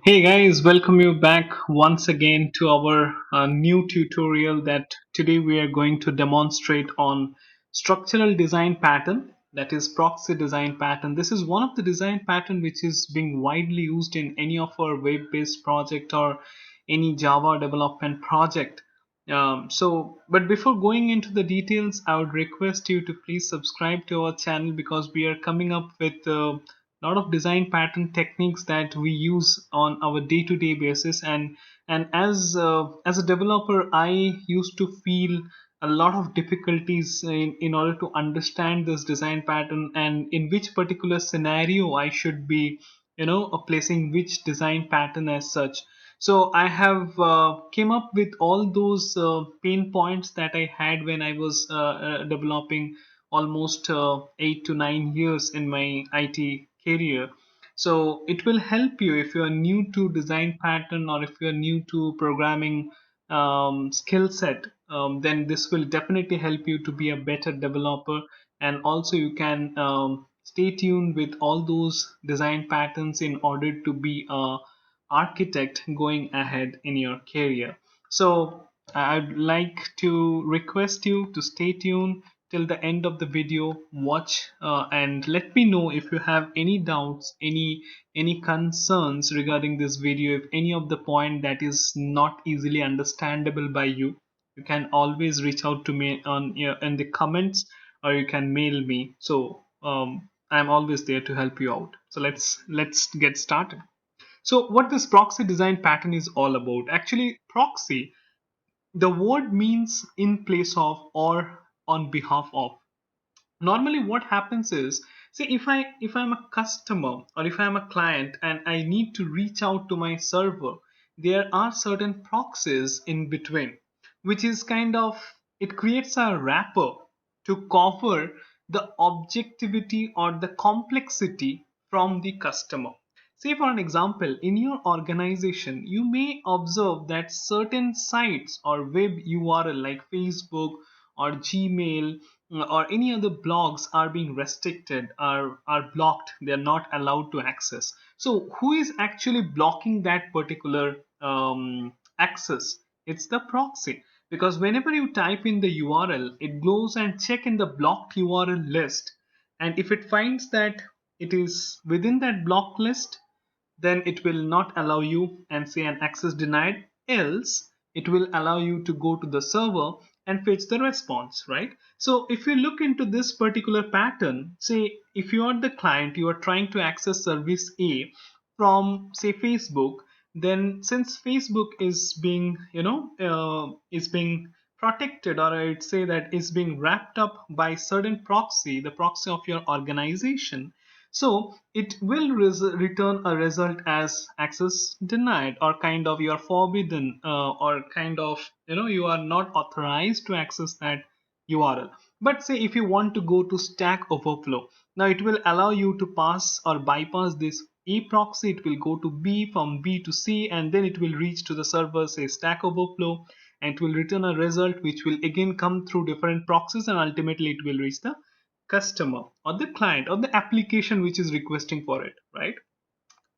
Hey guys, welcome you back once again to our new tutorial that today we are going to demonstrate on structural design pattern, that is proxy design pattern. This is one of the design pattern which is being widely used in any of our web-based project or any Java development project. But before going into the details, I would request you to please subscribe to our channel because we are coming up with lot of design pattern techniques that we use on our day-to-day basis, and as a developer I used to feel a lot of difficulties in order to understand this design pattern and in which particular scenario I should be placing which design pattern as such. So I have came up with all those pain points that I had when I was developing almost 8 to 9 years in my IT career. So it will help you if you are new to design pattern or if you are new to programming skill set. Then this will definitely help you to be a better developer, and also you can stay tuned with all those design patterns in order to be a architect going ahead in your career. So I'd like to request you to stay tuned till the end of the video. Watch and let me know if you have any doubts, any concerns regarding this video. If any of the point that is not easily understandable by you, you can always reach out to me on in the comments, or you can mail me. So I'm always there to help you out. So let's get started. So what this proxy design pattern is all about? Actually, proxy, the word means in place of or on behalf of. Normally what happens is, say if I'm a customer or if I'm a client and I need to reach out to my server, there are certain proxies in between, which is kind of, it creates a wrapper to cover the objectivity or the complexity from the customer. Say for an example, in your organization you may observe that certain sites or web URL like Facebook or Gmail or any other blogs are being restricted, are blocked, they are not allowed to access. So who is actually blocking that particular access? It's the proxy, because whenever you type in the URL, it goes and check in the blocked URL list, and if it finds that it is within that block list, then it will not allow you and say an access denied. Else it will allow you to go to the server and fetch the response, right? So if you look into this particular pattern, say if you are the client, you are trying to access service A from say Facebook, then since Facebook is being is being protected, or I'd say that is being wrapped up by certain proxy, the proxy of your organization, so it will return a result as access denied, or kind of you are forbidden, or kind of you are not authorized to access that URL. But say if you want to go to Stack Overflow, now it will allow you to pass or bypass this A proxy. It will go to B, from B to C, and then it will reach to the server, say Stack Overflow, and it will return a result which will again come through different proxies, and ultimately it will reach the customer or the client or the application which is requesting for it, right?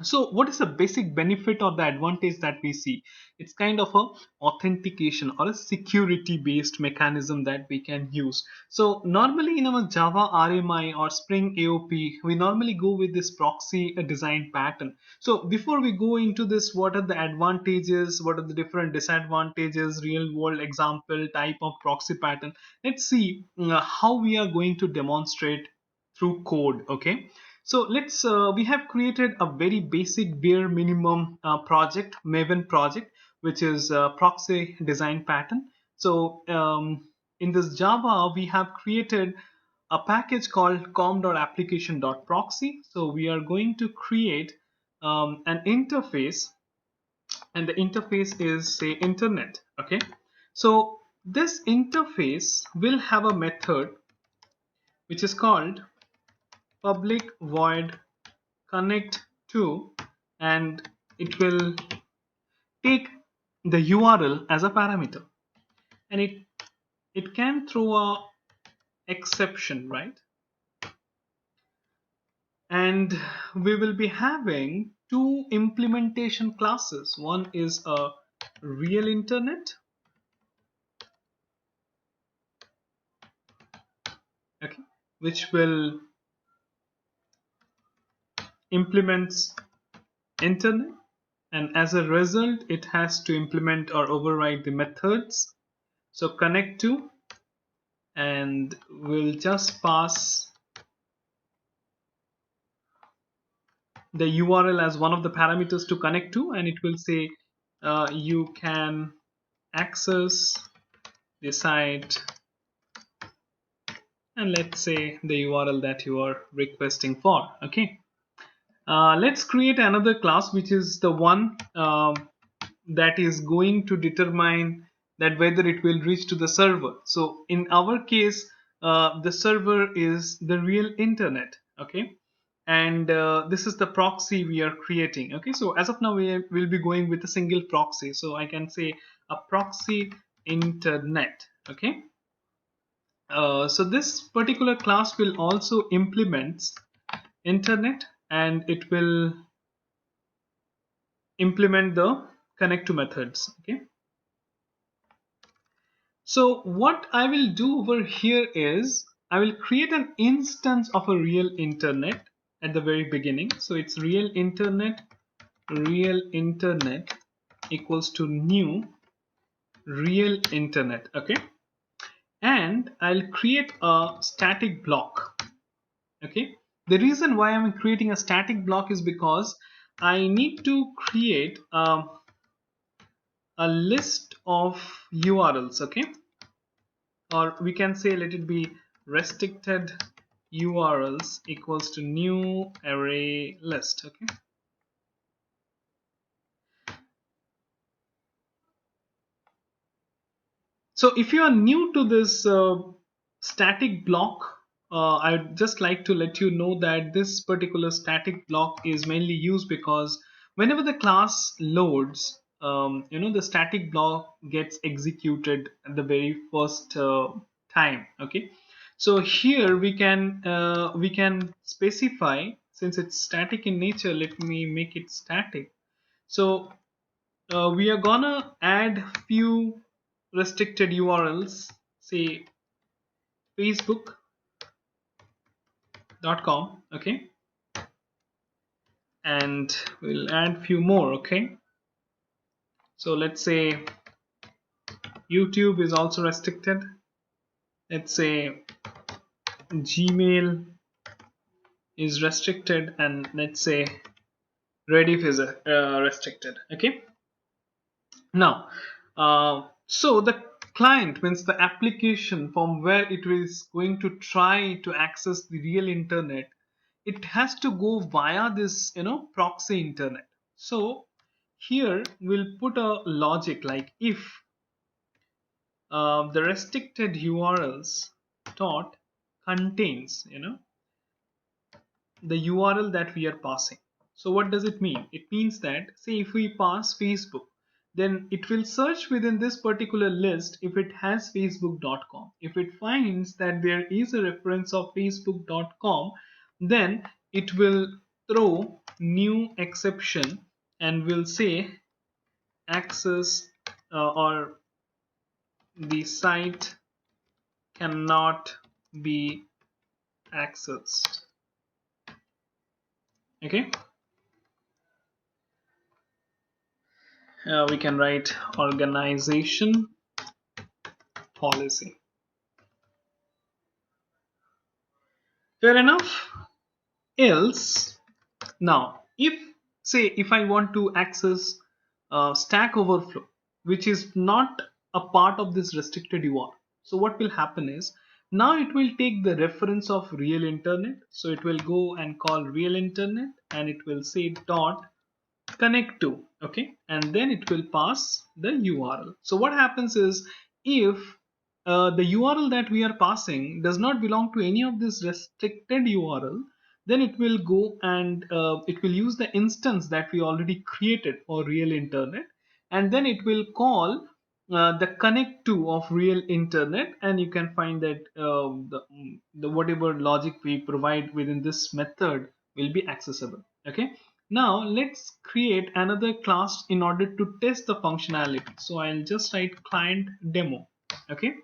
So what is the basic benefit or the advantage that we see? It's kind of a authentication or a security based mechanism that we can use. So normally in our Java RMI or Spring AOP, we normally go with this proxy design pattern. So before we go into this, what are the advantages, what are the different disadvantages, real world example type of proxy pattern, let's see how we are going to demonstrate through code. Okay, so let's we have created a very basic bare minimum project, Maven project, which is proxy design pattern. So in this Java, we have created a package called com.application.proxy. So we are going to create an interface, and the interface is say internet. Okay, so this interface will have a method which is called public void connect to, and it will take the URL as a parameter, and it can throw a exception, right? And we will be having two implementation classes. One is a real internet, okay, which will implements internet, and as a result it has to implement or override the methods. So connect to, and we'll just pass the URL as one of the parameters to connect to, and it will say you can access the site, and let's say the URL that you are requesting for. Okay, let's create another class, which is the one that is going to determine that whether it will reach to the server. So in our case, the server is the real internet. Okay, and this is the proxy we are creating. Okay, so as of now we will be going with a single proxy, so I can say a proxy internet. Okay, so this particular class will also implement internet, and it will implement the connect to methods. Okay, so what I will do over here is I will create an instance of a real internet at the very beginning. So it's real internet equals to new real internet. Okay, and I'll create a static block. Okay, the reason why I'm creating a static block is because I need to create a list of URLs. Okay, or we can say let it be restricted URLs equals to new array list. Okay, so if you are new to this static block, I'd just like to let you know that this particular static block is mainly used because whenever the class loads, the static block gets executed at the very first time. Okay, so here we can specify, since it's static in nature, let me make it static. So we are gonna add few restricted URLs, say facebook.com. Okay, and we'll add few more. Okay, so let's say YouTube is also restricted. Let's say Gmail is restricted, and let's say Rediff is restricted. Okay, now so the client means the application from where it is going to try to access the real internet, it has to go via this proxy internet. So here we'll put a logic like if the restricted URLs dot contains the URL that we are passing. So what does it mean? It means that, say, if we pass Facebook, then it will search within this particular list if it has facebook.com. If it finds that there is a reference of facebook.com, then it will throw new exception and will say access or the site cannot be accessed. Okay, we can write organization policy. Fair enough. Else, now if I want to access Stack Overflow, which is not a part of this restricted URL, so what will happen is now it will take the reference of real internet. So it will go and call real internet, and it will say dot connect to. Okay, and then it will pass the URL. So what happens is if the URL that we are passing does not belong to any of this restricted URL, then it will go and it will use the instance that we already created for real internet, and then it will call the connect to of real internet, and you can find that the whatever logic we provide within this method will be accessible. Okay, Now let's create another class in order to test the functionality. So I'll just write client demo. Okay,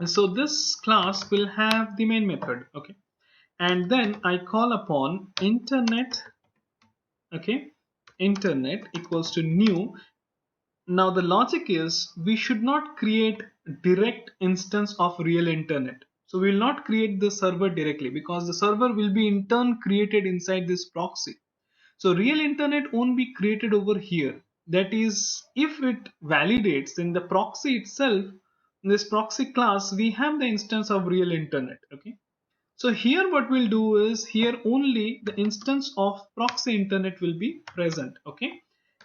so this class will have the main method. Okay, and then I call upon internet. Okay, internet equals to new. Now the logic is we should not create direct instance of real internet. So we will not create the server directly because the server will be in turn created inside this proxy. So real internet won't be created over here. That is, if it validates in the proxy itself, in this proxy class, we have the instance of real internet. Okay. So here what we'll do is here only the instance of proxy internet will be present. Okay.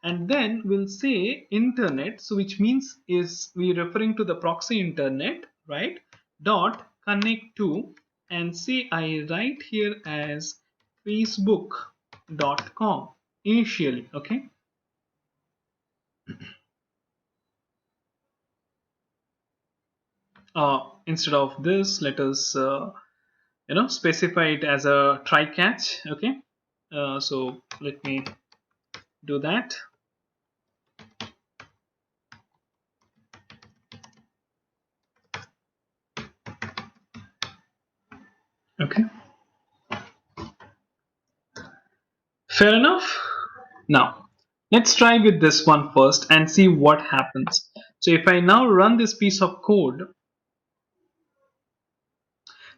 And then we'll say internet, so which means is we referring to the proxy internet, right? Dot connect to, and say I write here as facebook.com initially. Okay, instead of this, let us specify it as a try catch. Okay, so let me do that. Okay, fair enough. Now let's try with this one first and see what happens. So if I now run this piece of code,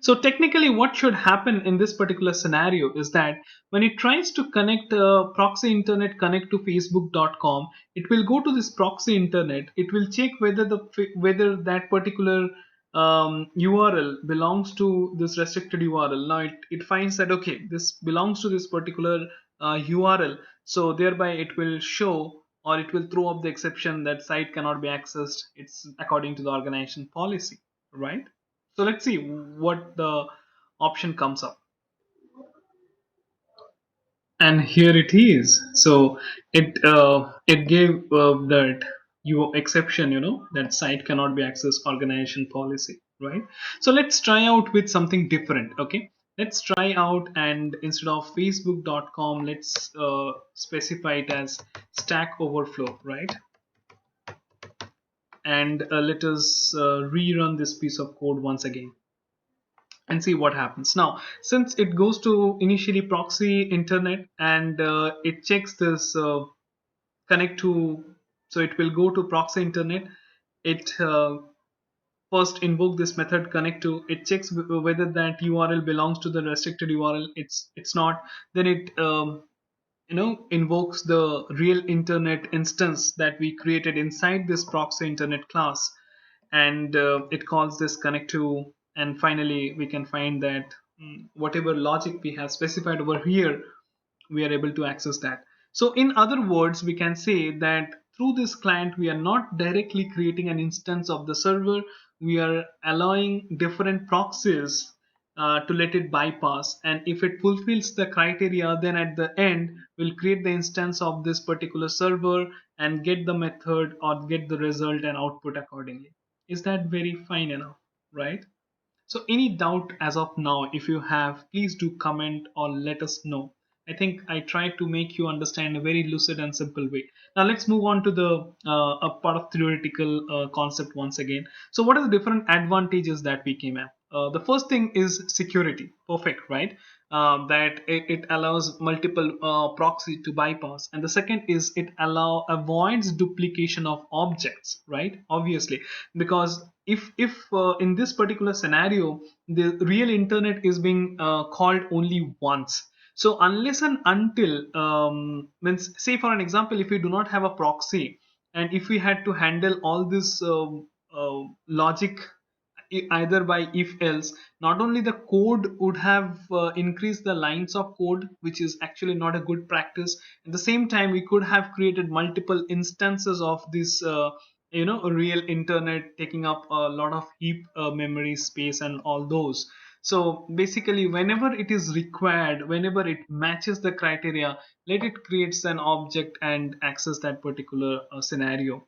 so technically what should happen in this particular scenario is that when it tries to connect proxy internet connect to facebook.com, it will go to this proxy internet, it will check whether whether that particular url belongs to this restricted url. Now it finds that okay, this belongs to this particular url, so thereby it will show or it will throw up the exception that site cannot be accessed, it's according to the organization policy, right? So let's see what the option comes up. And here it is. So it gave that your exception, that site cannot be accessed organization policy, right? So let's try out with something different. Okay, let's try out, and instead of facebook.com, let's specify it as stack overflow, right? And let us rerun this piece of code once again and see what happens. Now since it goes to initially proxy internet and it checks this connect to, so it will go to proxy internet, it first invoke this method connect to, it checks whether that url belongs to the restricted url, it's not, then it invokes the real internet instance that we created inside this proxy internet class, and it calls this connect to, and finally we can find that whatever logic we have specified over here, we are able to access that. So in other words, we can say that through this client we are not directly creating an instance of the server, we are allowing different proxies to let it bypass, and if it fulfills the criteria, then at the end we'll create the instance of this particular server and get the method or get the result and output accordingly. Is that very fine enough, right? So, any doubt as of now, if you have, please do comment or let us know. I think I tried to make you understand a very lucid and simple way. Now, let's move on to the a part of theoretical concept once again. So, what are the different advantages that we came at? The first thing is security. Perfect, right? That it allows multiple proxy to bypass, and the second is it avoids duplication of objects, right? Obviously, because if in this particular scenario the real internet is being called only once, so unless and until means, say for an example, if we do not have a proxy and if we had to handle all this logic either by if else, not only the code would have increased the lines of code, which is actually not a good practice, at the same time we could have created multiple instances of this a real internet taking up a lot of heap memory space and all those. So basically whenever it is required, whenever it matches the criteria, let it creates an object and access that particular scenario.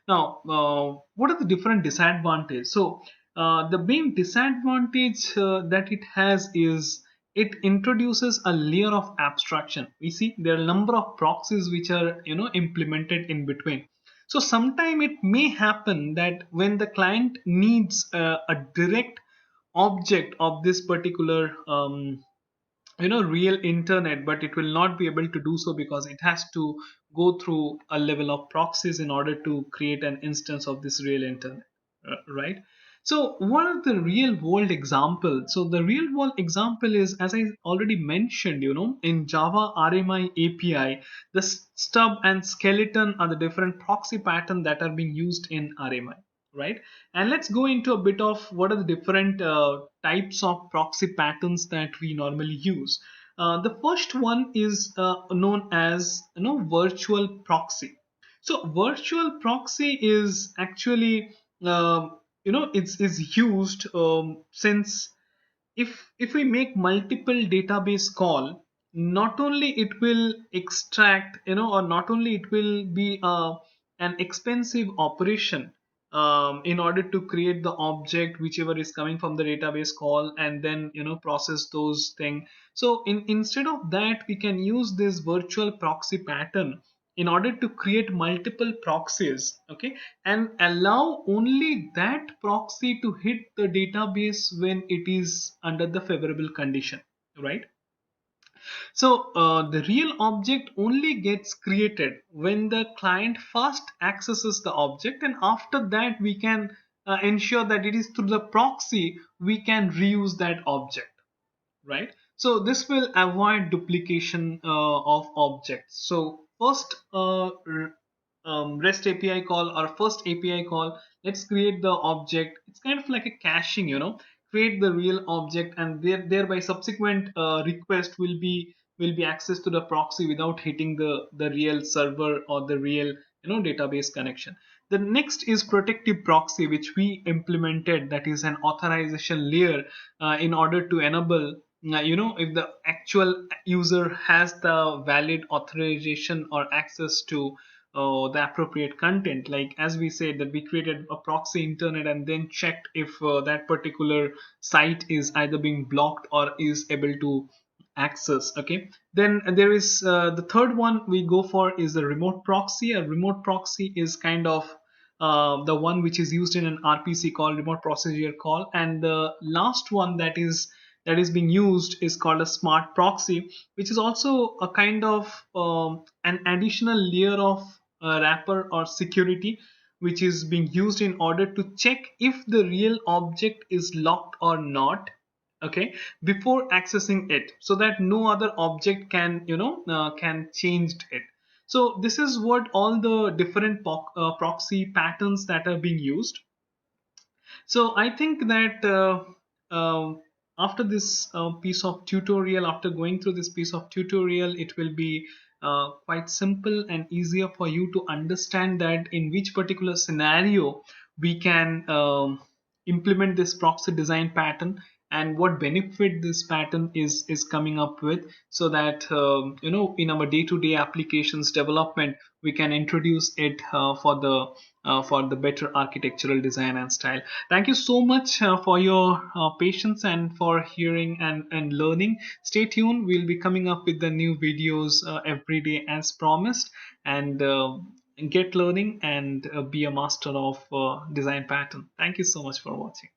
Now what are the different disadvantages? So the main disadvantage that it has is it introduces a layer of abstraction. We see there are a number of proxies which are implemented in between. So sometime it may happen that when the client needs a direct object of this particular real internet, but it will not be able to do so because it has to go through a level of proxies in order to create an instance of this real internet, right? So what are the real world example? So the real world example is, as I already mentioned, in Java RMI API, the stub and skeleton are the different proxy pattern that are being used in RMI, right? And let's go into a bit of what are the different types of proxy patterns that we normally use. The first one is known as virtual proxy. So virtual proxy is actually it's is used since if we make multiple database call, not only it will extract, or not only it will be an expensive operation in order to create the object whichever is coming from the database call and then process those things. So instead of that, we can use this virtual proxy pattern in order to create multiple proxies, okay, and allow only that proxy to hit the database when it is under the favorable condition, right? So the real object only gets created when the client first accesses the object, and after that we can ensure that it is through the proxy we can reuse that object, right? So this will avoid duplication of objects. So first REST API call or first API call, let's create the object. It's kind of like a caching, create the real object, and thereby subsequent request will be accessed to the proxy without hitting the real server or the real database connection. The next is protective proxy, which we implemented, that is an authorization layer in order to enable if the actual user has the valid authorization or access to the appropriate content. Like as we said that we created a proxy internet and then checked if that particular site is either being blocked or is able to access, okay. Then there is the third one we go for is the remote proxy. A remote proxy is kind of the one which is used in an RPC call, remote procedure call, and the last one that is being used is called a smart proxy, which is also a kind of an additional layer of wrapper or security which is being used in order to check if the real object is locked or not, okay, before accessing it, so that no other object can can change it. So this is what all the different proxy patterns that are being used. So I think that after this piece of tutorial, after going through this piece of tutorial, it will be quite simple and easier for you to understand that in which particular scenario we can implement this proxy design pattern and what benefit this pattern is coming up with, so that in our day-to-day applications development we can introduce it for the better architectural design and style. Thank you so much for your patience and for hearing and learning. Stay tuned. We'll be coming up with the new videos every day as promised. And get learning and be a master of design pattern. Thank you so much for watching.